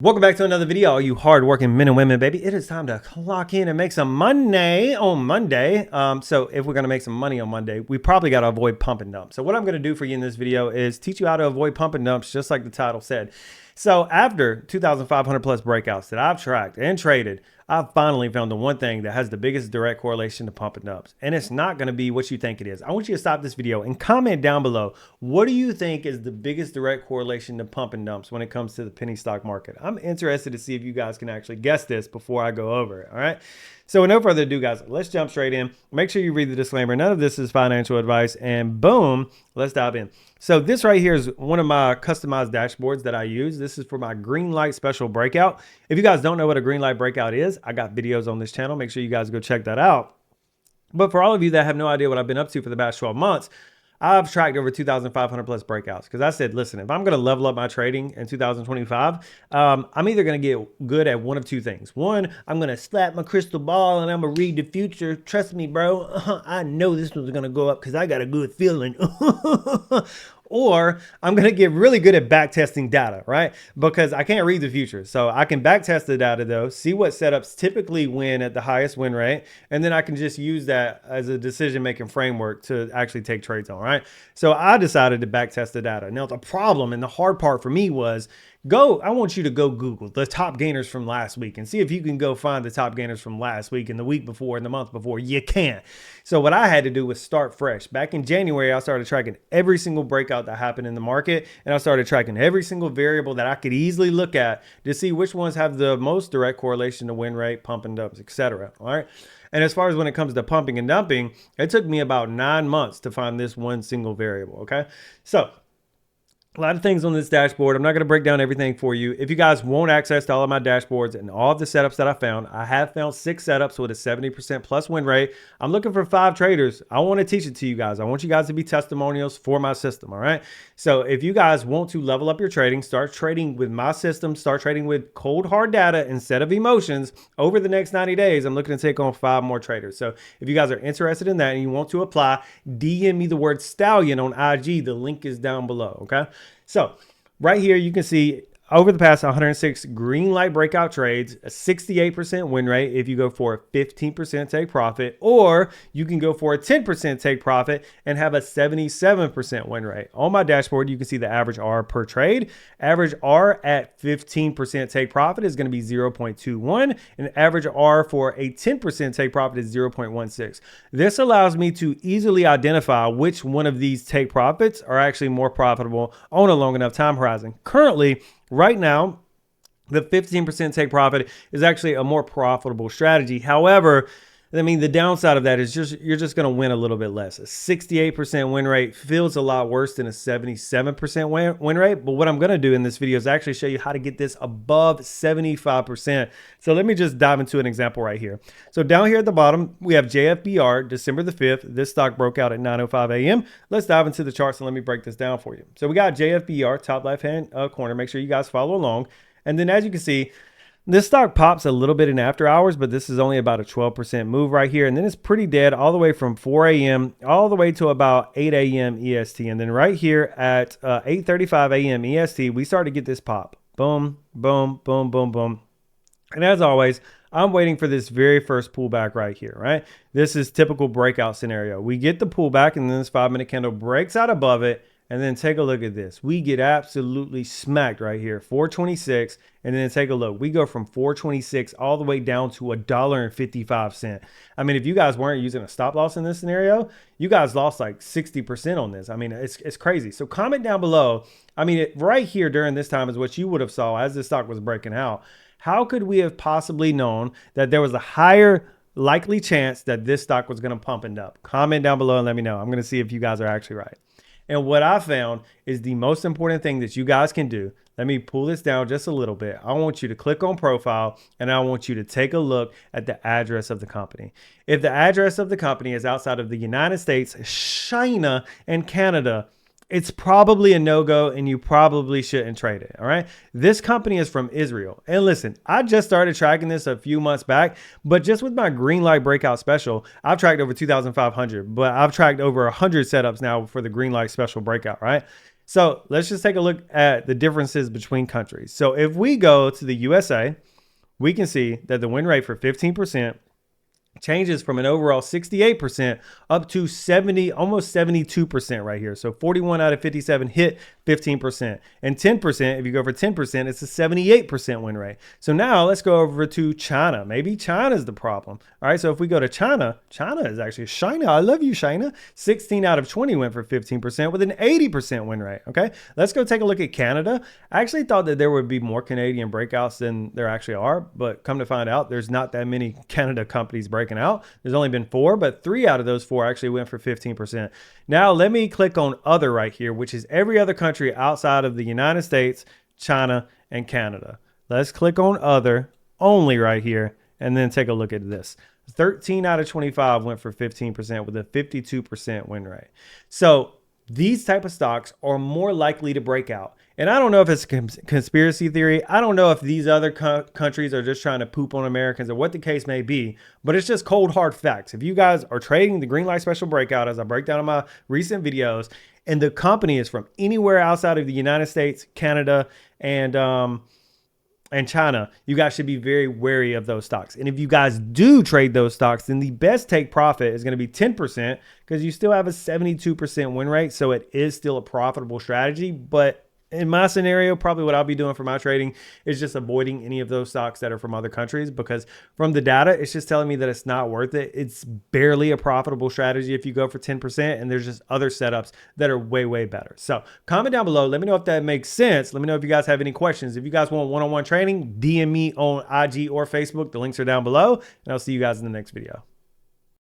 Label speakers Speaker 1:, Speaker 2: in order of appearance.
Speaker 1: Welcome back to another video, all you hardworking men and women, baby. It is time to clock in and make some money on Monday. So if we're going to make some money on Monday, we probably got to avoid pump and dump. So what I'm going to do for you in this video is teach you how to avoid pump and dumps, just like the title said. So after 2,500 plus breakouts that I've tracked and traded, I've finally found the one thing that has the biggest direct correlation to pump and dumps. And it's not going to be what you think it is. I want you to stop this video and comment down below. What do you think is the biggest direct correlation to pump and dumps when it comes to the penny stock market? I'm interested to see if you guys can actually guess this before I go over it. All right. So with no further ado, guys, let's jump straight in. Make sure you read the disclaimer. None of this is financial advice, and boom, let's dive in. So this right here is one of my customized dashboards that I use. This is for my green light special breakout. If you guys don't know what a green light breakout is, I got videos on this channel. Make sure you guys go check that out. But for all of you that have no idea what I've been up to for the past 12 months, I've tracked over 2,500 plus breakouts because I said, listen, if I'm going to level up my trading in 2025, I'm either going to get good at one of two things. One, I'm going to slap my crystal ball and I'm going to read the future. Trust me, bro. I know this one's going to go up because I got a good feeling. Or I'm going to get really good at back testing data, right? Because I can't read the future. So I can back test the data though, see what setups typically win at the highest win rate. And then I can just use that as a decision-making framework to actually take trades on, right? So I decided to back test the data. Now the problem and the hard part for me was I want you to go Google the top gainers from last week and see if you can go find the top gainers from last week and the week before and the month before. You can't. So what I had to do was start fresh. Back in January, I started tracking every single breakout that happened in the market. And I started tracking every single variable that I could easily look at to see which ones have the most direct correlation to win rate, pump and dumps, etc. All right. And as far as when it comes to pumping and dumping, it took me about 9 months to find this one single variable. Okay. So a lot of things on this dashboard. I'm not going to break down everything for you. If you guys want access to all of my dashboards and all of the setups that I have found 6 setups with a 70% plus win rate. I'm looking for 5 traders. I want to teach it to you guys. I want you guys to be testimonials for my system. All right. So if you guys want to level up your trading, start trading with my system, start trading with cold hard data instead of emotions over the next 90 days, I'm looking to take on 5 more traders. So if you guys are interested in that and you want to apply, DM me the word stallion on IG. The link is down below. Okay. So right here, you can see over the past 106 green light breakout trades, a 68% win rate if you go for a 15% take profit, or you can go for a 10% take profit and have a 77% win rate. On my dashboard, you can see the average R per trade. Average R at 15% take profit is going to be 0.21, and average R for a 10% take profit is 0.16. This allows me to easily identify which one of these take profits are actually more profitable on a long enough time horizon. Currently, right now, the 15% take profit is actually a more profitable strategy. However, I mean, the downside of that is you're just going to win a little bit less. A 68% win rate feels a lot worse than a 77% win rate. But what I'm going to do in this video is actually show you how to get this above 75%. So let me just dive into an example right here. So down here at the bottom, we have JFBR, December the 5th. This stock broke out at 9:05 a.m. Let's dive into the charts and let me break this down for you. So we got JFBR, top left-hand corner. Make sure you guys follow along. And then as you can see, this stock pops a little bit in after hours, but this is only about a 12% move right here. And then it's pretty dead all the way from 4 a.m. all the way to about 8 a.m. EST. And then right here at 8:35 a.m. EST, we start to get this pop. Boom, boom, boom, boom, boom. And as always, I'm waiting for this very first pullback right here, right? This is typical breakout scenario. We get the pullback and then this 5-minute candle breaks out above it. And then take a look at this. We get absolutely smacked right here, 426. And then take a look. We go from 426 all the way down to $1.55. I mean, if you guys weren't using a stop loss in this scenario, you guys lost like 60% on this. I mean, it's crazy. So comment down below. I mean, right here during this time is what you would have saw as the stock was breaking out. How could we have possibly known that there was a higher likely chance that this stock was going to pump and dump? Comment down below and let me know. I'm going to see if you guys are actually right. And what I found is the most important thing that you guys can do. Let me pull this down just a little bit. I want you to click on profile and I want you to take a look at the address of the company. If the address of the company is outside of the United States, China, and Canada, it's probably a no-go and you probably shouldn't trade it. All right. This company is from Israel. And listen, I just started tracking this a few months back, but just with my green light breakout special, I've tracked over 2,500, but I've tracked over 100 setups now for the green light special breakout. Right. So let's just take a look at the differences between countries. So if we go to the USA, we can see that the win rate for 15% changes from an overall 68% up to 70, almost 72% right here. So 41 out of 57 hit 15%. And 10%, if you go for 10%, it's a 78% win rate. So now let's go over to China. Maybe China's the problem. All right, so if we go to China, China is actually China. I love you, China. 16 out of 20 went for 15% with an 80% win rate. Okay, let's go take a look at Canada. I actually thought that there would be more Canadian breakouts than there actually are, but come to find out, there's not that many Canada companies breaking out. There's only been 4, but 3 out of those 4 actually went for 15%. Now let me click on other right here, which is every other country outside of the United States, China, and Canada. Let's click on other only right here and then take a look at this. 13 out of 25 went for 15% with a 52% win rate. So these type of stocks are more likely to break out. And I don't know if it's a conspiracy theory. I don't know if these other countries are just trying to poop on Americans or what the case may be, but it's just cold hard facts. If you guys are trading the green light special breakout, as I break down in my recent videos, and the company is from anywhere outside of the United States, Canada, and China, you guys should be very wary of those stocks. And if you guys do trade those stocks, then the best take profit is going to be 10% because you still have a 72% win rate. So it is still a profitable strategy. But in my scenario, probably what I'll be doing for my trading is just avoiding any of those stocks that are from other countries, because from the data, it's just telling me that it's not worth it. It's barely a profitable strategy if you go for 10%, and there's just other setups that are way, way better. So comment down below. Let me know if that makes sense. Let me know if you guys have any questions. If you guys want one-on-one training, DM me on IG or Facebook. The links are down below, and I'll see you guys in the next video.